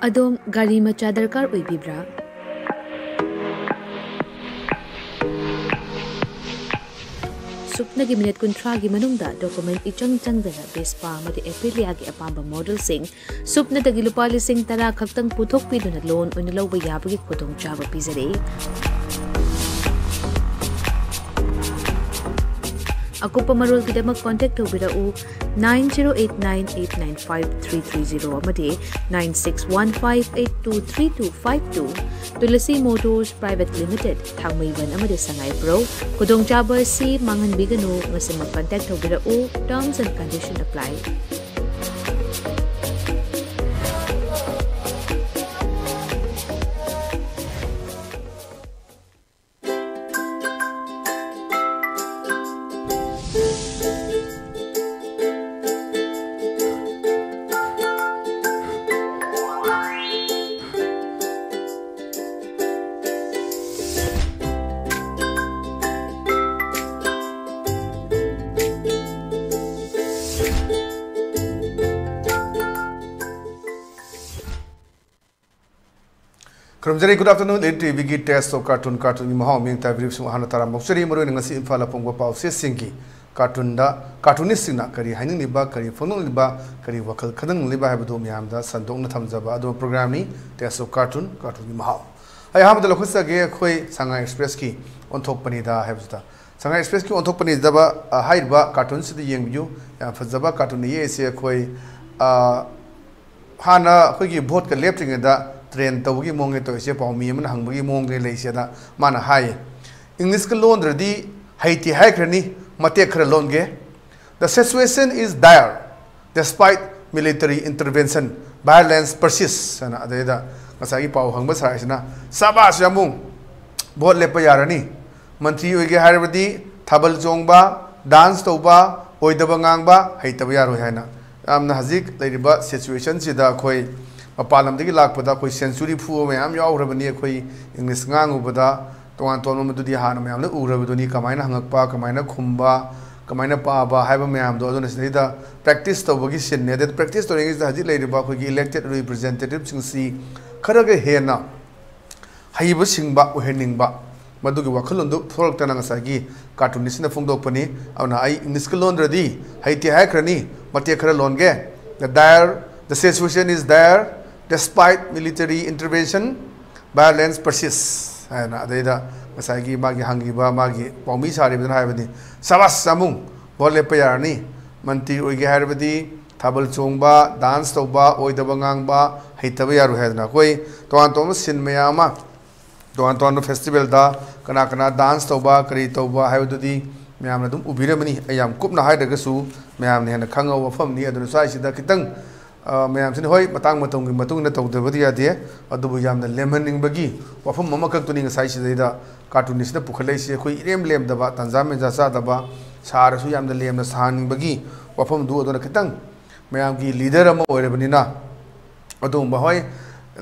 अदोम गाड़ी मचा दरकार ओइबिब्रा सुपना की मिनट कुंथ्रा की मनुंगदा डॉक्यूमेंट इचंग चंगदना बेस्पा अमदि एप्रिलिया की अपांबा मॉडल सिंह सुपना दगी लुपा लिसिंग 10 खक्तंग पुथोकपिदुना लोन ओइना लौबा याबगी खुदोंचाबा पिजरे अकुपा मरोल गिदमक कांटेक्ट तौबिराउ 9089895330 अमदि 9615823252 तुलसी मोटर्स प्राइवेट लिमिटेड थांगमैवन अमदि संगाइप्रो खुदोंचाबा सी मांगनबिगनु ngasimak कांटेक्ट तौबिराउ terms and condition apply Good afternoon, ELITETV की टेस्ट ऑफ कार्टून की महाव मिंग ताबरी सुम हाना तारा मक्सरी मरो नंगसी इम्फाल पंगवा पाव से सिंगी कार्टूनिस्ट सिंगना करी हाइनिंग लिबा करी फोनों लिबा करी वकल खदंग लिबा है बदो मियामदा संदोंग न थमजबा अदो प्रोग्राम नी टेस्ट ऑफ कार्टून की महाव आई हम दलो खुसा गे खोई संगा एक्सप्रेस की ओंथोकपनी दा है बता संगा एक्सप्रेस की ओंथोकपनी दबा हाइबा कार्टून से येंगबियो या फजबा कार्टून ये से खोई हाना खोई की भोट का लेफ्टिंग दा ट्रेन तौगी मोंगे तो इसे पाउमी मन हंगबगी मोंगे लेसेदा माना हाय इंग्लिश का लोन रदी हाइटी हाय खरनी मते खर लोनगे the situation is dire despite military intervention violence persist ना अदेदा मसागी पाउ हंगब साइसना साबास यामुंग भोट लेप यारनी मंत्री ओगे हारबदी थाबल चोंगबा डांस तौबा ओइदबा गांगबा हाइतबा यारो हैना आमना हजिक लेरिबा सिचुएशन सिदा खोई मपालम दगी लाकपदा कोई सेंचुरी फू मैम यावरबनी अखोई इंग्लिश गांगुबदा तोान तोनमदुदी हान मैम उरबदुनी कमायना हंगकपा कमायना खुम्बा कमायना पाबा हाइबा मैमदो अदुना सिदा प्रैक्टिस तौबगी सिन्ने दे प्रैक्टिस तोरेंगे हजि लेरिबा अखोई इलेक्टेड रिप्रेजेंटेटिव सिंगसी खरगे हेना हाइबा सिंगबा उहेनिंगबा मदुगी वखलोंदु थोरक्तना ngसागी कार्टूनिस्टना फोंदोकपनी अवना आई इंग्लिश का लोनरदी हाइति हाइखरनी मते खर लोनगे the situation is there despite military intervention violence persists and adeda masagi magi hangiba magi paumi sari bidna haibani sabas samung bole payarni manti oige haibadi thabal chongba dance toba oidaba ngangba heitaba yaru hedna koi ton sin mayama ton festival da kana dance toba kari toba haibadi mayamna dum ubiramani ayam kupna haidagasu mayam ne hana khanga wafam ni aduna sai sida kitang ma'am से हई मतंग तौदबदी यादे अब लेमनिंगी वफम अमखनी cartoonist पुखलैसे अखोई इरेम लेमदब तंजा मेजा चादब सारसु Lemna साहनिंगी वफमदू खितंग ma'am की leader होरबनीना हई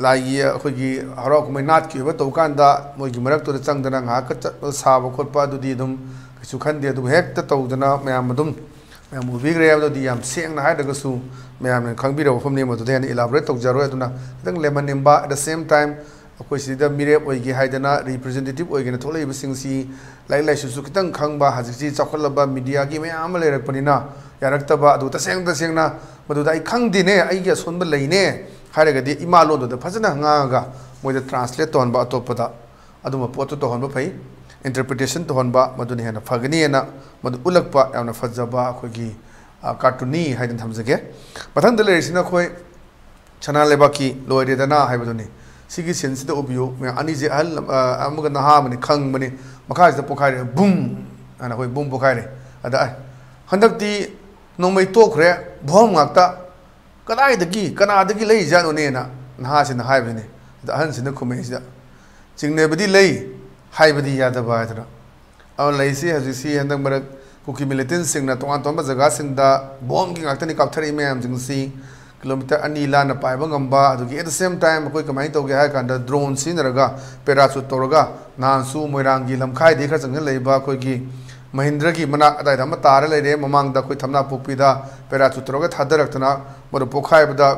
लाई अखोई हराव कुमाई नाट की तौकान मोगी मरक्तुद चंगदना साब खोप कई खंदे हेक्ट तौदना मैम मैम उबीग्रे सेंगना हाइदगसु मैम खंबीर वफमने मदुदे इलाबोरेट तौजरो खितंग लेमनिंबा एट द सेम टाइम अखोई सिदा मिरेप ओइगे हाइदना रिप्रेजेंटेटिव ओइगे थोलैबसिंगसी लाइक लाइसुसु खितंग खंबा हजिसि चौखलबा मीडिया की मैम लेरकपनिना यारक्तबा अदु तसेंगना मदुदा आई खंदिने आइगे सोनबा लैने हाइरगदि इमा लोनदो फजना ngaga मोइदा ट्रांसलेट तोनबा अतोपदा अदुमा पोतो तोहनबा फै इंटरप्रिटेशन तोहनबा मदुने हेना फगनीना मदु उलकपा याना फजबा अखोगी कार्टूनी हाइदन थमजगे मथंग लेरिसिना खोई छना लेबाकी लोइरेदना हाइबदुनी सिगी सेंसिदा उबियो मे अनिजे अहल अमग नहा मनि खंग मनि मखाजदा पोखारे बुम अना खोई बुम पोखारे अदा हंदकती नोमै तोखरे भोम ngakta कदाइदगी कनादगी लई जानोनेना नहासिना हाइबने दा अहनसिना खुमेसिदा चिंगनेबदी लई हाइबदी यादबा आदरा अव लईसी हजिसी हंदक मरक कुकी मिलिटेंट सिंगना तोंगा जगह सिंगदा बॉम की ngakta काउथरी मैम जिंगसी किलोमीटर अनी लाना पाइबा ngamba अदुगी एट द सेम टाइम कोई कमाई तौगे हाय कांदा ड्रोन सिनरगा पैराशूट तौरगा नानसु मोइरांगी लमखाई दे खर चंगन लेबा कोई महिंद्र की मना अदायदा तार लेरे ममांगदा कोई थमना पोपीदा पैराशूट तौरगा थादरक्तना मरु पोखाइबदा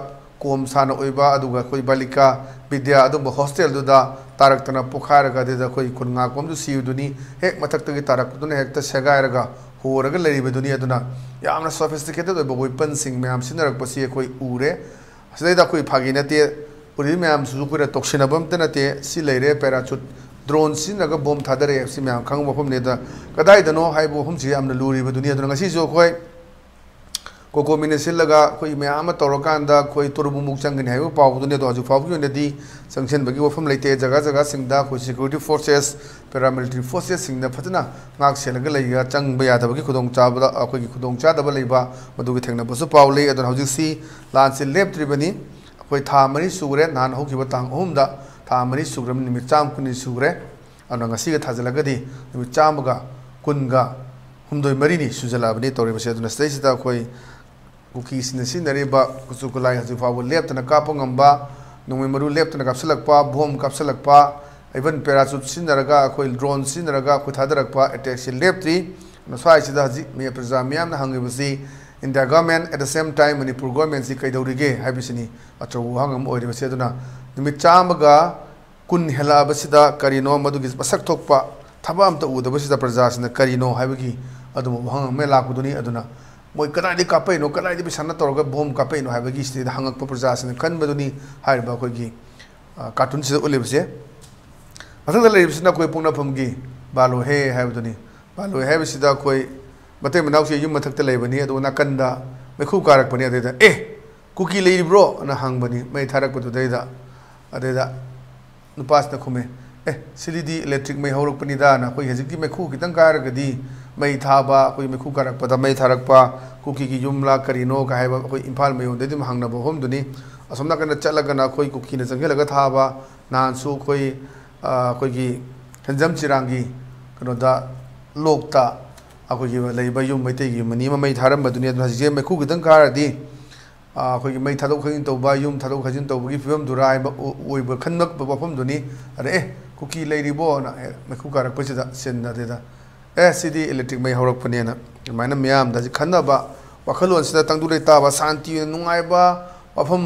कोम साना ओइबा अदुगा कोई बालिका विद्या अदुब हॉस्टेल दुदा तारकतना पोखारगा देदा कोई खुनगा कोम दु सिउदुनी हेक मथक्तगी तारकदुना हेक्ता सेगायरगा होरगा लेरिबदुनी अदुना यामना सोफिस्टिकेटेड ओइबा वेपन सिंग म्याम सिनरकपसि कोई उरे असदैदा कोई फागी नते उरि म्याम सुजु कोइ तोक्सिनबम तनते सि लेरे पैराचूट ड्रोन सिनरगा बम थादरे सि म्याम खंग मफम नेदा कदाइदनो हाइबो हमसि यामना लुरिबदुनी अदुना ngasi जो कोइ कोको मिनिसिल लगा कोई मैम तौरकान कोई तुरबुमुक चंगनी है पाने तो हजू फाउदी संशन बगी वफम लेते जगह जगह सिंह कोई सिक्योरिटी फोर्सेस पैरामिलिटरी फोर्सेस सिंह सेलगा चंब यादबी खुद चाबद अखोई खुद चादब मधुगी थेंबसु पाव ले हजूसी लान से लेप्ट्रीबनी अखोई था मरी सूग्रे नान होखिबा तांग अहुम था मरी सूग्रम निमित चाम कुनि सूग्रे अनंगसी थाजलगदी निमित चामगा कुनगा हुमदोय मरीनी सुजलाबनी तौरिबसे अदुना स्टेसिदा अखोई कुकी सिनरीबा कुसु कुलाई हजू फाव लेप्तना कापंगंबा नोंमै मरु लेप्तना कापसलकपा बोम कापसलकपा इवन पैराचूट सिनरगा अखोई ड्रोन सिनरगा खुथादरकपा अटैक से लेप्त्री नस्वाइसिदा हजि मे प्रजा मियामना हंगिबसि India government at the same time Manipur government सि कैदौरिगे हाइबिसनि अचौ हंगम ओइरिबसे अदुना निमित चामगा कुन हेलाबसिदा करिनो मदुगि मसक थोकपा थबा अमता उदबसिदा प्रजासिना करिनो हाइबगी अदुम हंगम मे लाकुदुनी अदुना मोई कदाई कापैनो कदाई बिसाना तौर बोम कापैनो है स्टेट हंगप प्रजा से खनबदुनी अखोई कार्टून से उलेबसे मथंग लेना कोई पुनफम की बालो हे है बालो है अखोई मत मनाव से यूम मथक लेबनी नाकंद मैखू कारपने ए कुकी लेब्रो हंगबनी मई थारपद नुपासना खुमे सिदी इलेक्ट्रिक मई हौरपनीदा अखोई हजिकी मैखू खितंग कारगदी मई थाबा अखोई मैखू कारपद मई थारक्पा कुकी की युमला करीनो का अखोई इम्फाल मयोंददी हंगनब होमदुनी असोम नाकन चलगना अखोई कुकीना चंगेलगा थाबा नानसु अखोई अखोई हंजम चिरांगी कनोदा लोकता अखोई लेब युम मैतैगी मनी मई थारमबदुनी हजिजे मैखू खितंग कारदी अखोई मई थादोक खजिन तौबा युम थादोक खजिन तौबगी फिवम दुरा ओइब खनमक बफमदुनी अरे कुकी लेरिबो ना मैखू कारपसिदा सेनदेदा सिदी इलेक्ट्रिक मई हौरपनेना अदुमाइना म्याम दाजि खन्नबा वखलोनसिदा तंगदुले ताबा शांति नुंगाइबा वफम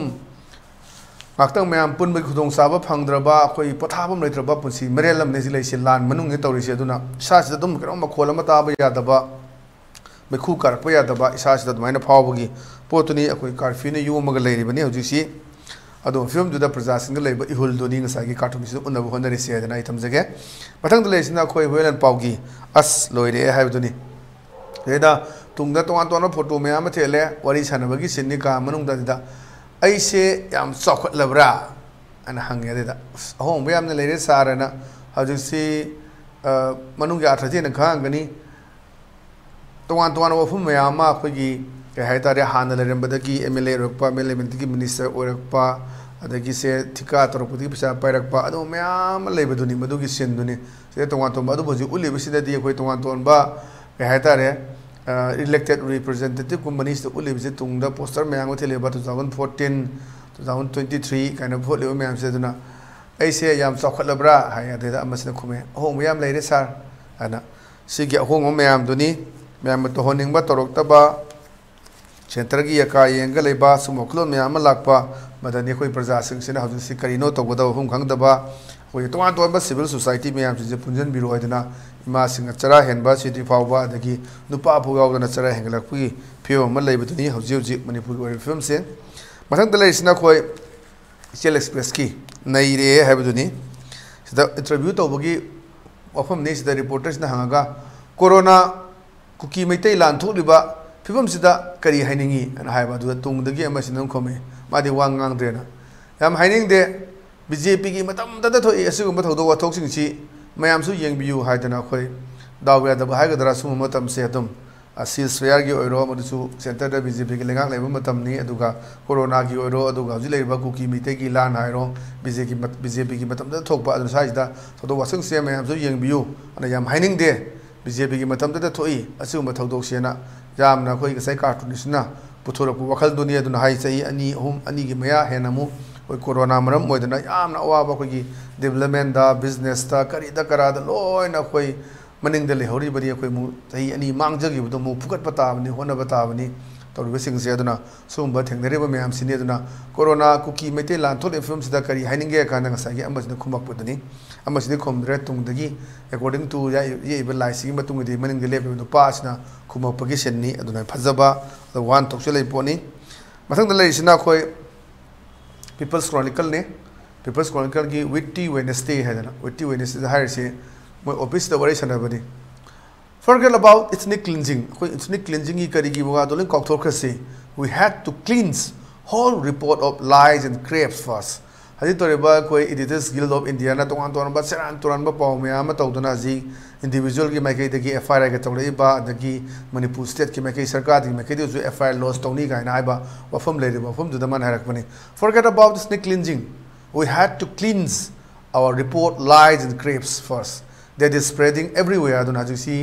ngakhtang मैम पुनबगी खुदोंग साबा फंगद्रबा अखोई पोथाबम लेत्रबा पुंसी मरेलम नेजि लेसे लान मनुंग ने तौरिसे अदुना इसासिदा दुम करो मखोल अमा ताबा यादबा मैखू कारपा यादबा इसासिदा अदुमाइना फावबगी पोतुनी अखोई कारफ्यूने युमगा लेरिबनी हौजिसी अदो फिल्म दुदा प्रजासिंग लेब इहुलदोनी ngसागी कार्टूनसिदा उन्नब होनरिसे अदना आई थमजगे मथंग लेसिना अखोई वेलन पावगी अस लोइरे हाइबदुनी रेदा तुंगदा तोंगान तोंगान फोटो मैम थेले वरी सानबगी सिन्नी का मनुंगदा ऐसे याम चौखलब्रा अन हंगे देदा अहोंब यामना लेरे सारना हजुसी मनुंगी आथजेना खांगनी तोंगान तोंगान वफुम मैम अखोगी कई हान लेरबदी एमएलए एमएलए मिनिस्टर ओरक्पा अदगी से ठिका तौरपदी पैसा पाइरक्प मैम लेबदुनी मदुगी सिंदुनी से तोंगान तोंबा उलीबसीदी अखोई तोंगान तोंबा कई इलेक्टेड रिप्रेजेंटेटिव कुंबनी उलीबसे तुंग पोस्टर मैम थेलेब 2014 2023 काइन भोट लेब मैम से ऐसे याम चौखलब्रा है खुमे अहोंब याम लेरे सार है सिगी अहोंब मैमदुनी मैम तोहनिंग तौरक्तब सेंटर की यका येंग लेबा सुमोखलो मैम लापा मदनी अखोई प्रजासिंग हजूसी करीनो तौगदब हम खंगदबा अखोई तोंगान तोंगानबा सिविल सोसाइटी मैम से पुंजनबिरो होदना इमासिंग चरा हेनबा सिटी फावबा अदगी नुपा फुगावदना चरा हेंगलक्पगी फिल्म अमा लेबदुनी हौजी हौजी मणिपुर ओइर फिल्म से मथंग लेसिना अखोई स्टेल एक्सप्रेस की नईरे हैबदुनी सिदा इंटरव्यू तौबगी वफम ने सिदा रिपोर्टर्सना हंगागा कोरोना कुकी मैतै लान थोलिबा फिल्म सिदा करी हाइनिंगी हाइबा तुंगदगी अमसिनम खमे मादि वांगांद्रेना याम हाइनिंगदे बीजेपी की मतमददा थोई असिगुम थौदो वाथोकसिंगसी मैमसु येंबियु हाइदना अखोई दावयादब हाइगदरा सुम मतम से अदुम सीज फेयर की ओइरो मदुसु सेंटर द बीजेपी की लेंगाक लेब मतमनी अदुगा कोरोना की ओइरो अदुगा हजि लेबा कुकी मिते की लान हाइरो बीजेपी की मतमदा थोकपा अदु साइदा थौदो वासंग से मैमसु येंबियु अना याम हाइनिंगदे बीजेपी की मतमदा थोई असिगुम थौदोकसेना यामना अखोई गसाई कार्टूनिसना पुथोरप वखल दुनिया दुना हाई सही अनि अहुम अनि की मया हेनमु कोई कोरोना मरम मोइदना यामना अवाबा कोई डेवलपमेंट दा बिजनेस दा करीदा करादा लोइना कोई मनिंग दे लेहौरी बदी कोई मु सही अनि मांगजगी बदो मु फुकट पताबनी होना बताबनी तौरबसिंगसे अदुना सुंबा थेंगरेबा मैम सिने अदुना कोरोना कुकी मेते लान थोले फिल्म सिदा करी हाइनिंगे काना ngसागी अमसिने खुमकपदनी अमसिने खुमद्रे तुंगदगी अकॉर्डिंग टू ये इबे लाइसिंग मतुंगदि मनिंग लेबे नु पासना खुमकपगी सेननी अदुना फजबा द वन तोक्सले पोनी मथंग दलेसिना खोय पीपल्स क्रॉनिकल ने पीपल्स क्रॉनिकल की विटी वेडनेसडे है ना विटी वेडनेसडे हायर से मैं ऑफिस द वरी सनबदी forget about ethnic cleansing कोई ethnic cleansing की करी की वो आदोले कॉक्टोर से we had to cleanse whole report of lies and crapes first हजी तोरेबा कोई editors guild of india ना तोंगान तोरन बा सेरान तोरन बा पाव में आम तौदना जी individual की माइके दगी FIR के तौले बा दगी मणिपुर स्टेट की माइके सरकार की माइके जो FIR लॉस तौनी का ना बा वफम ले वफम जो दमन हरक बने forget about ethnic cleansing we had to cleanse our report lies and crapes first that is spreading everywhere aduna jusi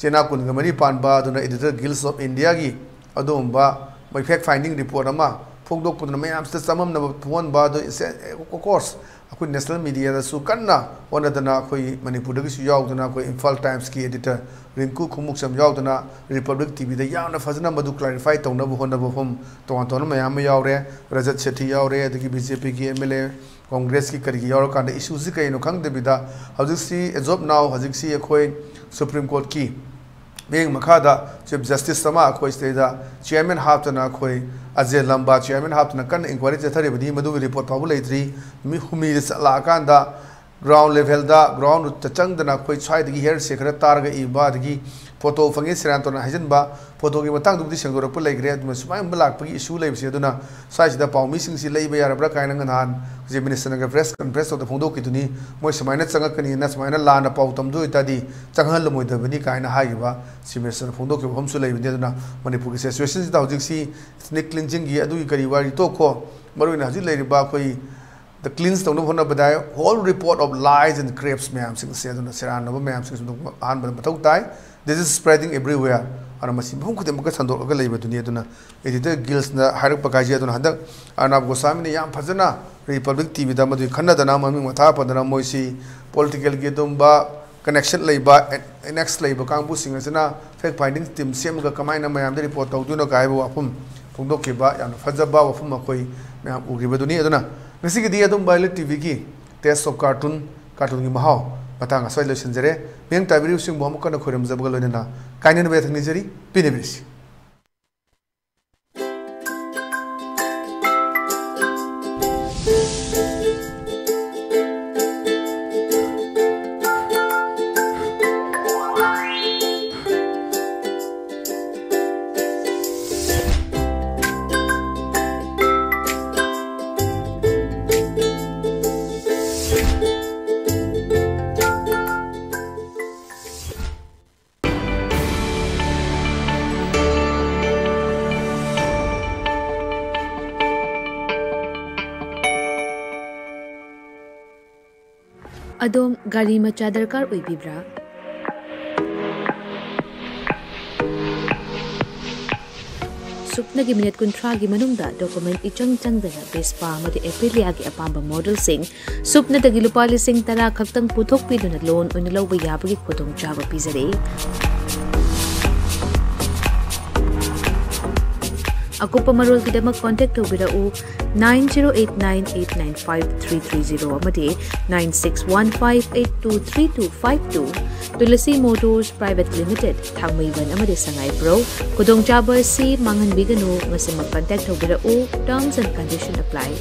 chena kun gamari panba aduna editor guilds of india gi adumba my fact finding report ama phongdok pudna mayam sta samam na phone ba do of course akoi national media da su kanna onadana akoi manipur da su yaudana akoi infal times ki editor rinku khumuk sam yaudana republic tv da yauna fazna madu clarify tawna bu honna bu hom ton ton mayam yaure rajat sethi yaure adigi bjp ki mla Congress की करी यार कांड issues कई no खंग देबिदा हजिसी एजॉब now हजिसी अखोय supreme court की बेंग मखादा chief justice समा अखोय स्टेदा chairman हाफतना अखोय Ajay लंबा chairman हाफतना कन इंक्वायरी चथरे बदी मदु रिपोर्ट पाबु लेत्री मी हुमी सला कांदा ग्राउंड लेवल दा ग्राउंड चंगदना अखोय छाइद की हेयर से खरा तारगा इबा दगी फोटो फंगे सिरांतोना हजनबा फोटो की मतंग दुदी संगोरप लेग्रे अदुम सुमाय बलाकपगी इशू लेबसे अदुना साइसिदा पाउमी सिंगसि लेबा यारब्रा कायना nghan जे मिनिस्टर का प्रेस कॉन्फ्रेंस तो फोंदो की दुनी मोय समायना चंगकनी ना समायना लाना पाउ तमदो इतादी चंगहल मोयदबनी कायना हागिबा सिमिस्टर फोंदो के हमसु लेबदे अदुना मणिपुर की सिचुएशन दा हजिकसी स्नेक क्लींजिंग की अदुई करी वारी तो को मरुना हजि लेरिबा कोई the cleanse tawno hona badai whole report of lies and crapes ma'am सिंग से अदुना सेरान नब मैम सिंग सुदो आन बन मतौ ताई this is spreading everywhere ana masi bhum khudem ka sandok ga leiba dunia duna editor guilds na harak pakaji aduna hadak anab gosami ne yam phajana republic tv da madu khanna dana mami matha padana moisi political ge dumba connection leiba next leiba kangbu singa sina fact finding team sem ga kamai na mayam de report tawduna kai bu apum phungdok ke ba yam phajaba wafum akoi mayam ugiba dunia aduna ngasi gi dia dumba ELITETV ki test of cartoon gi mahau matang asoi lotion jere meng tabiri sing bom kana khoram jabgal loina kainen be thangni jeri pinebisi अदोम गाड़ी मचा दरकार ओइबिब्रा सुपना की minute कुंथ्रा की मनुंगदा document इचंग चंगदना बेस्पा मदे Aprilia की अपांबा model सिंह सुपना दगी लुपा लिसिंग तरा खक्तंग पुथोक पिदुना लोन ओइन लौबा याबगी खुदोंग चाबा पिजरे अकुपा मरोल की दमक कांटेक्ट तौबिराउ 9089895330 अमदे 9615823252 तुलसी मोटर्स प्राइवेट लिमिटेड थांगमैवन अमदे संगाई ब्रो खुदोंग चाबा सी मांगन बिगनो ngasi mak contact taubiराउ टर्म्स एंड कंडीशन अप्लाई